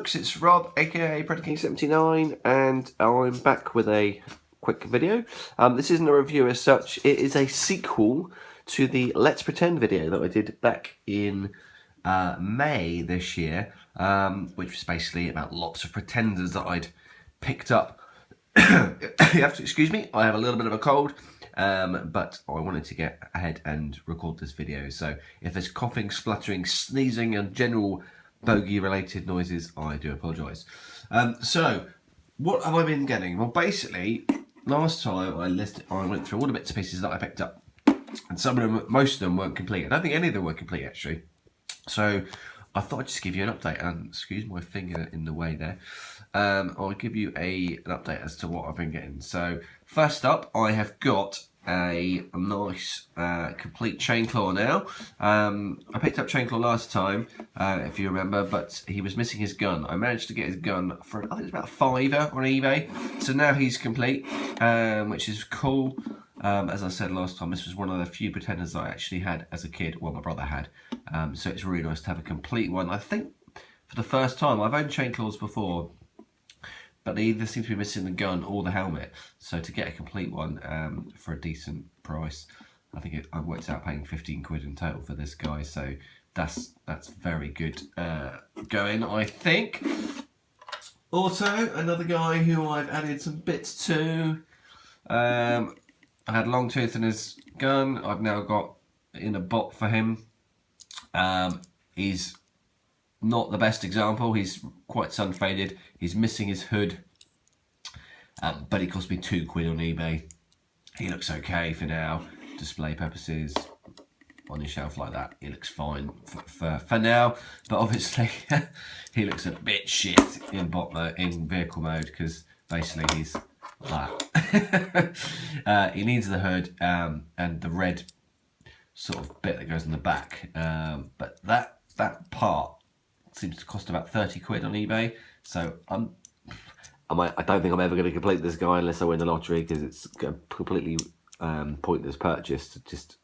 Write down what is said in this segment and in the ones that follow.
folks, it's Rob, aka PredaKing79, and I'm back with a quick video. This isn't a review as such, it is a sequel to the Let's Pretend video that I did back in May this year, which was basically about lots of pretenders that I'd picked up. You have to excuse me, I have a little bit of a cold, but I wanted to get ahead and record this video, so if there's coughing, spluttering, sneezing and general bogey related noises, I do apologise. So what have I been getting? Well, basically last time I went through all the bits and pieces that I picked up, and some of them, most of them weren't complete. I don't think any of them were complete actually, so I thought I'd just give you an update, and excuse my finger in the way there. I'll give you an update as to what I've been getting. So first up, I have got a nice complete chain claw now. I picked up chain claw last time, if you remember, but he was missing his gun. I managed to get his gun for, I think it's about £5 on eBay. So now he's complete, which is cool. As I said last time, this was one of the few pretenders that I actually had as a kid. Well, my brother had. So it's really nice to have a complete one. I think for the first time, I've owned chain claws before, but they either seem to be missing the gun or the helmet. So to get a complete one for a decent price, I think I worked out paying 15 quid in total for this guy. So that's very good going, I think. Also, another guy who I've added some bits to. I had Longtooth in his gun. I've now got in a bot for him. He's not the best example. He's quite sun faded. He's missing his hood, but he cost me 2 quid on eBay. He looks okay for now. Display purposes, on your shelf like that, he looks fine for now. But obviously, he looks a bit shit in bot mode, in vehicle mode, because basically he's that. He needs the hood and the red sort of bit that goes in the back. But that part seems to cost about 30 quid on eBay. So I don't think I'm ever going to complete this guy unless I win the lottery, because it's a completely pointless purchase just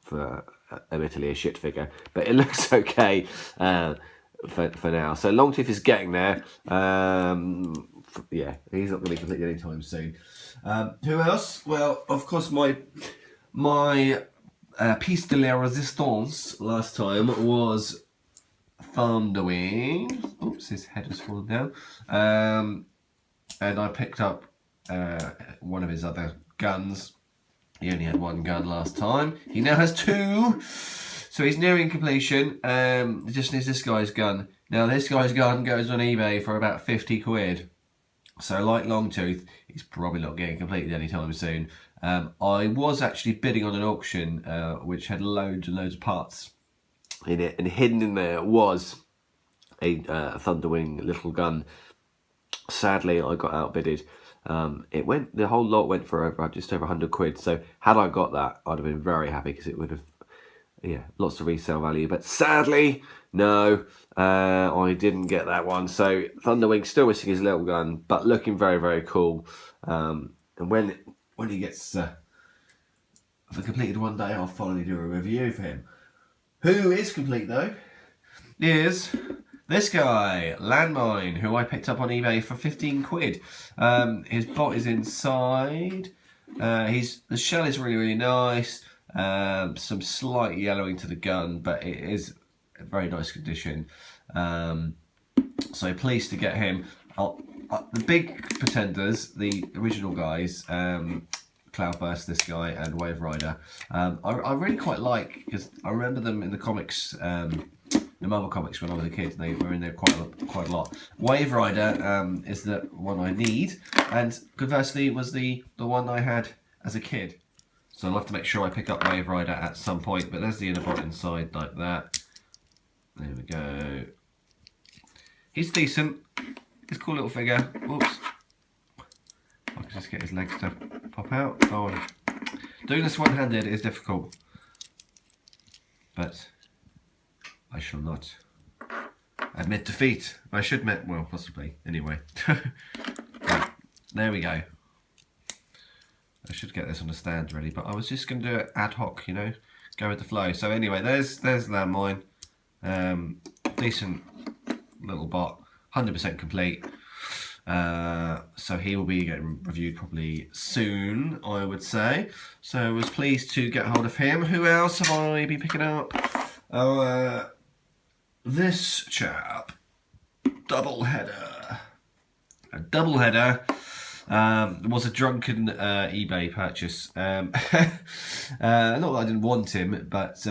for admittedly a shit figure. But it looks okay for now. So Longtooth is getting there. Yeah, he's not going to be completed anytime soon. Who else? Well, of course, my piece de la resistance last time was Thunderwing. Oops, his head has fallen down. And I picked up one of his other guns. He only had one gun last time. He now has 2. So he's nearing completion. He just needs this guy's gun. Now this guy's gun goes on eBay for about 50 quid. So like Longtooth, he's probably not getting completed anytime soon. I was actually bidding on an auction which had loads and loads of parts in it, and hidden in there was a Thunderwing little gun. Sadly, I got outbidded. The whole lot went for just over 100 quid. So had I got that, I'd have been very happy, because it would have, yeah, lots of resale value. But sadly, no, I didn't get that one. So Thunderwing still missing his little gun, but looking very, very cool. And when he gets completed one day, I'll finally do a review for him. Who is complete though is this guy, Landmine, who I picked up on eBay for 15 quid. His bot is inside. The shell is really, really nice. Some slight yellowing to the gun, but it is a very nice condition. So pleased to get him. The big pretenders, the original guys, Cloudburst, this guy, and Wave Rider, I really quite like, because I remember them in the comics, the Marvel comics when I was a kid. They were in there quite a lot. Wave Rider is the one I need, and conversely was the one I had as a kid. So I'll have to make sure I pick up Wave Rider at some point. But there's the inner bot inside like that. There we go. He's decent. He's a cool little figure. Whoops. I can just get his legs to pop out. Oh, doing this one-handed is difficult, but I shall not admit defeat. I should admit, well, possibly. Anyway, right, there we go. I should get this on the stand ready, but I was just going to do it ad hoc, you know, go with the flow. So anyway, there's Landmine. Decent little bot. 100% complete. So he will be getting reviewed probably soon, I would say. So I was pleased to get hold of him. Who else have I been picking up? This chap, Doubleheader. A Doubleheader was a drunken eBay purchase. Not that I didn't want him, but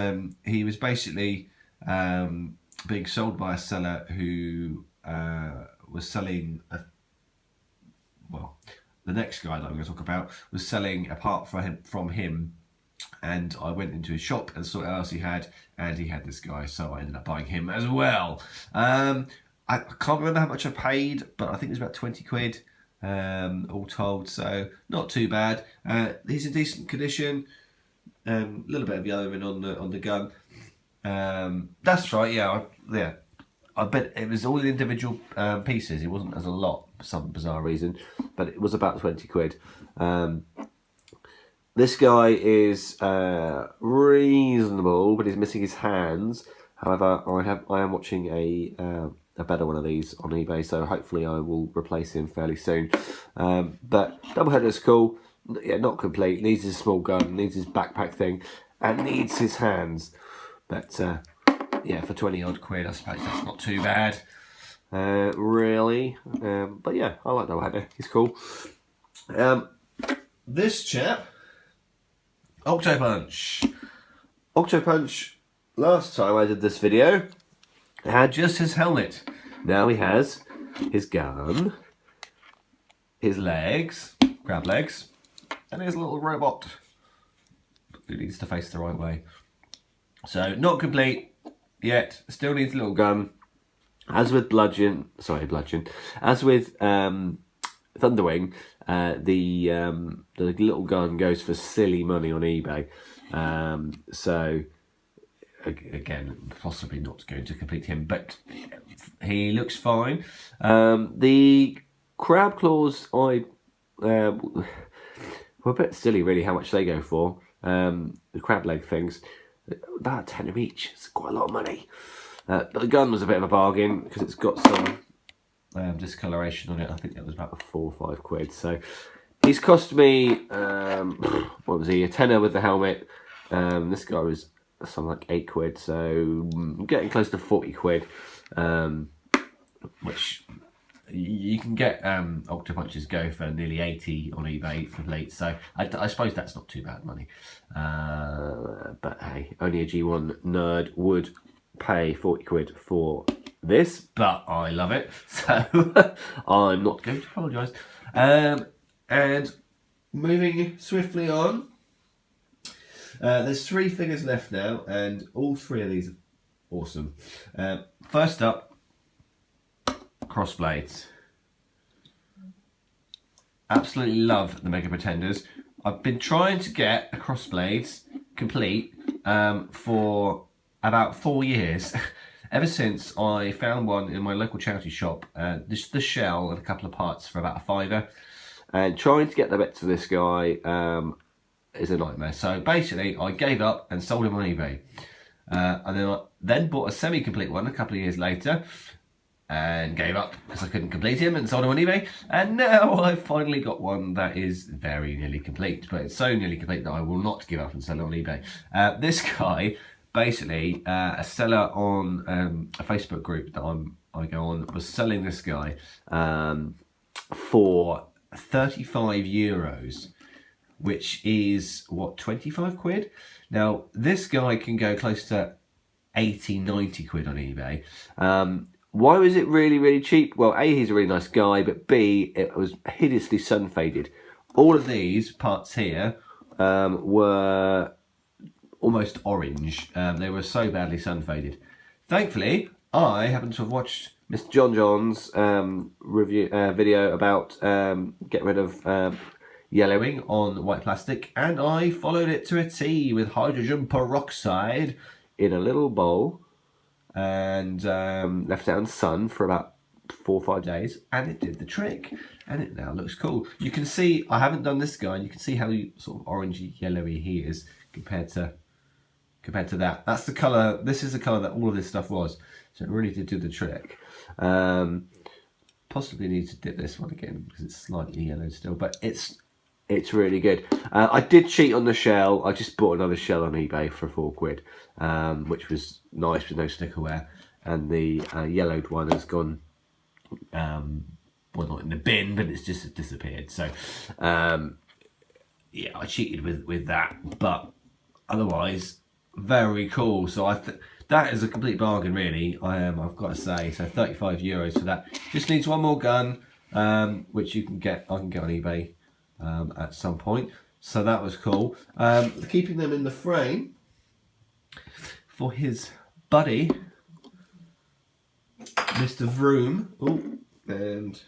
he was basically being sold by a seller who was selling the next guy that I'm going to talk about was selling a part from him, and I went into his shop and saw what else he had, and he had this guy, so I ended up buying him as well. I can't remember how much I paid, but I think it was about 20 quid all told, so not too bad. He's in decent condition. A little bit of yellowing on the gun. That's right, yeah. I bet it was all in individual pieces. It wasn't as a lot for some bizarre reason, but it was about 20 quid. This guy is reasonable, but he's missing his hands. However, I am watching a better one of these on eBay, so hopefully I will replace him fairly soon. But Doubleheader is cool. Yeah, not complete. Needs his small gun, needs his backpack thing, and needs his hands. But yeah, for 20 odd quid, I suppose that's not too bad, really. But yeah, I like Doubleheader. He's cool. This chap, Octopunch. Octopunch, last time I did this video, had just his helmet. Now he has his gun, his legs, crab legs, and his little robot who needs to face the right way. So not complete yet, still needs a little gun. As with Bludgeon, as with Thunderwing, the little gun goes for silly money on eBay. So again, possibly not going to complete him, but he looks fine. The crab claws, were a bit silly really how much they go for. The crab leg things, about 10 each. It's quite a lot of money. But the gun was a bit of a bargain because it's got some discoloration on it. I think that was about 4 or 5 quid. So he's cost me, what was he, a tenner with the helmet. This guy was something like 8 quid, so getting close to 40 quid, which you can get Octopunches go for nearly 80 on eBay for late, so I suppose that's not too bad money. But hey, only a G1 nerd would pay 40 quid for this, but I love it, so I'm not going to apologise. And moving swiftly on, there's 3 figures left now, and all 3 of these are awesome. First up, Crossblades. Absolutely love the Mega Pretenders. I've been trying to get a Crossblades complete for about 4 years. Ever since I found one in my local charity shop, just the shell and a couple of parts for about a £5. And trying to get the bits for this guy is a nightmare. So basically, I gave up and sold him on eBay. And then I bought a semi-complete one a couple of years later and gave up because I couldn't complete him and sold him on eBay. And now I've finally got one that is very nearly complete, but it's so nearly complete that I will not give up and sell it on eBay. This guy, basically, a seller on a Facebook group that I go on, was selling this guy for €35, which is, what, 25 quid? Now, this guy can go close to 80, 90 quid on eBay. Why was it really, really cheap? Well, A, he's a really nice guy, but B, it was hideously sun-faded. All of these parts here were almost orange. They were so badly sun-faded. Thankfully, I happened to have watched Mr. John John's review video about getting rid of yellowing on white plastic, and I followed it to a T with hydrogen peroxide in a little bowl and left it out in the sun for about 4 or 5 days, and it did the trick, and it now looks cool. You can see, I haven't done this guy, and you can see how sort of orangey yellowy he is compared to that. That's the colour, this is the colour that all of this stuff was, so it really did do the trick. possibly need to dip this one again because it's slightly yellow still, but it's really good. I did cheat on the shell. I just bought another shell on eBay for £4, which was nice with no stickerware. And the yellowed one has gone, well, not in the bin, but it's just disappeared. So, yeah, I cheated with that, but otherwise, very cool. So that is a complete bargain, really. I've got to say. So €35 for that. Just needs one more gun, which I can get on eBay at some point. So that was cool. Keeping them in the frame for his buddy, Mr. Vroom. Oh, and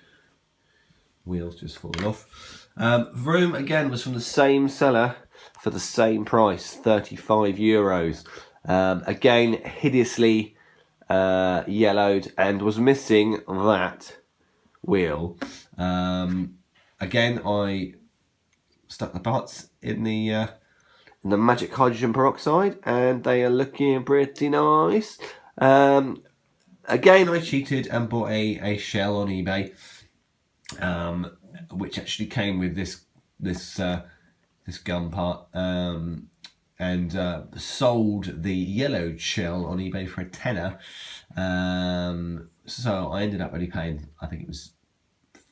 wheels just falling off. Vroom again was from the same seller for the same price, €35. Again, hideously yellowed and was missing that wheel. Again, I stuck the parts in the magic hydrogen peroxide, and they are looking pretty nice. Again, I cheated and bought a shell on eBay, which actually came with this gun part, and sold the yellowed shell on eBay for £10. So I ended up only paying, I think it was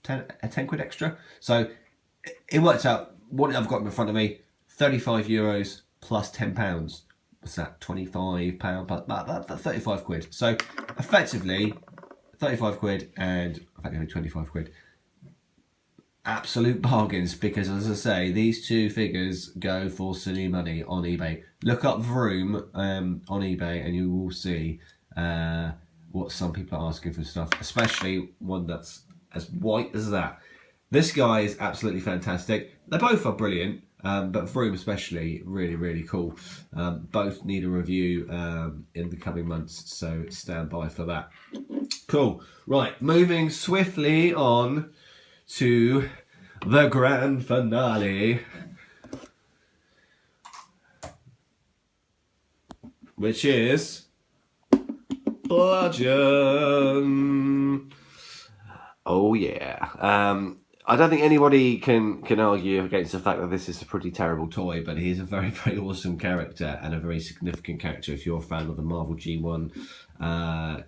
10 quid extra. So it worked out. What I've got in front of me, €35 plus £10. What's that? £25 plus about 35 quid. So effectively 35 quid and effectively 25 quid. Absolute bargains, because as I say, these two figures go for silly money on eBay. Look up Vroom on eBay and you will see what some people are asking for stuff, especially one that's as white as that. This guy is absolutely fantastic. They both are brilliant, but Vroom especially, really, really cool. Both need a review in the coming months, so stand by for that. Cool. Right, moving swiftly on to the grand finale, which is Bludgeon. Oh yeah. I don't think anybody can argue against the fact that this is a pretty terrible toy, but he is a very, very awesome character and a very significant character if you're a fan of the Marvel G1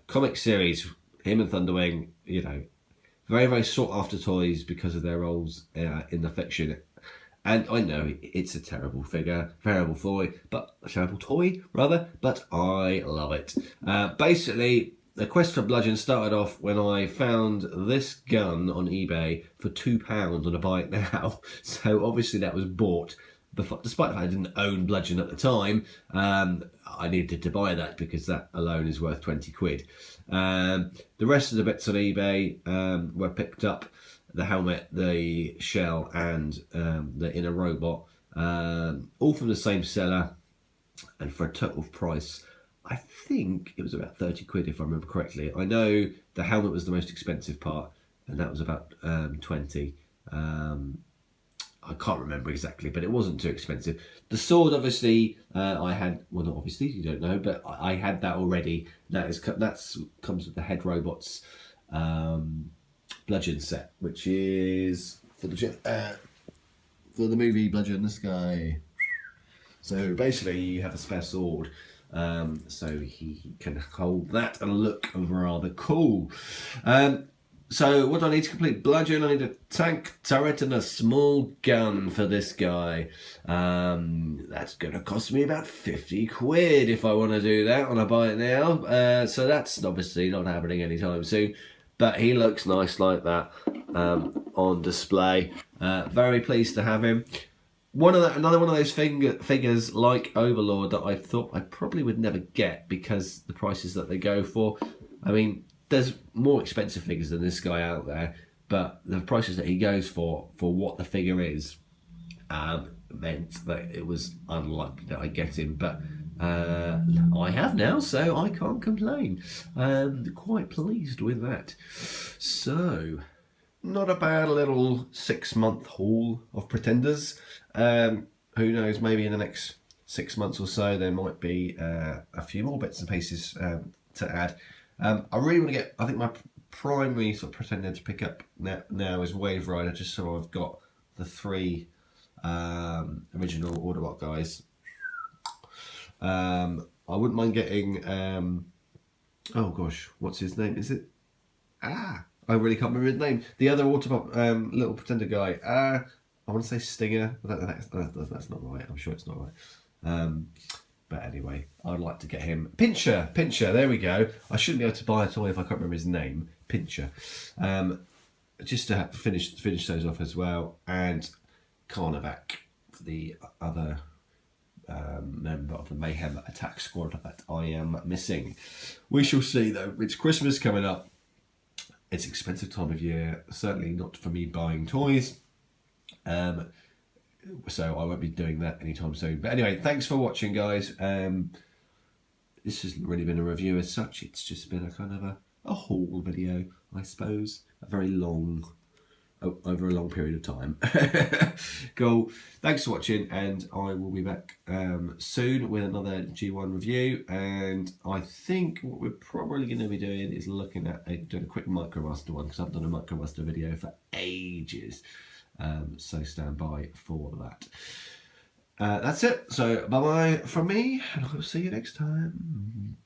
comic series. Him and Thunderwing, you know, very, very sought after toys because of their roles in the fiction. And I know it's a terrible figure, terrible toy, but I love it. Basically, the quest for Bludgeon started off when I found this gun on eBay for £2 on a buy it now. So obviously that was bought before, despite the fact I didn't own Bludgeon at the time. I needed to buy that because that alone is worth 20 quid. The rest of the bits on eBay were picked up. The helmet, the shell, and the inner robot, all from the same seller, and for a total price, I think it was about 30 quid if I remember correctly. I know the helmet was the most expensive part, and that was about 20. I can't remember exactly, but it wasn't too expensive. The sword, obviously, I had. Well, not obviously, you don't know, but I had that already. That's comes with the Head Robots Bludgeon set, which is for the movie Bludgeon. This guy. So basically, you have a spare sword, so he can hold that and look rather cool. So what do I need to complete Bludgeon? I need a tank, turret, and a small gun for this guy. That's going to cost me about 50 quid if I want to do that on a buy it now. So that's obviously not happening anytime soon. But he looks nice like that on display. Very pleased to have him. Another one of those figures like Overlord that I thought I probably would never get because the prices that they go for. I mean, there's more expensive figures than this guy out there, but the prices that he goes for what the figure is meant that it was unlikely that I get him. But I have now, so I can't complain. Quite pleased with that. So, not a bad little 6-month haul of Pretenders. Who knows, maybe in the next 6 months or so there might be a few more bits and pieces to add. I really want to get, I think my primary sort of pretending to pick up now is Wave Rider, just so I've got the 3 original Autobot guys. I wouldn't mind getting oh gosh, what's his name? Is it I really can't remember his name. The other Autobot little pretender guy. I want to say Stinger, but that's not right. I'm sure it's not right. But anyway, I'd like to get him. Pincher, there we go. I shouldn't be able to buy a toy if I can't remember his name. Pincher. Just to have finish those off as well. And Carnavac, the other member of the Mayhem Attack Squad that I am missing. We shall see though. It's Christmas coming up. It's an expensive time of year. Certainly not for me buying toys. So I won't be doing that anytime soon. But anyway, thanks for watching, guys. This hasn't really been a review as such. It's just been a kind of a haul video, I suppose. A very long, over a long period of time. Cool. Thanks for watching, and I will be back soon with another G1 review. And I think what we're probably going to be doing is looking at doing a quick MicroMaster one, because I've done a MicroMaster video for ages. So stand by for that. That's it. So bye bye from me, and I'll see you next time.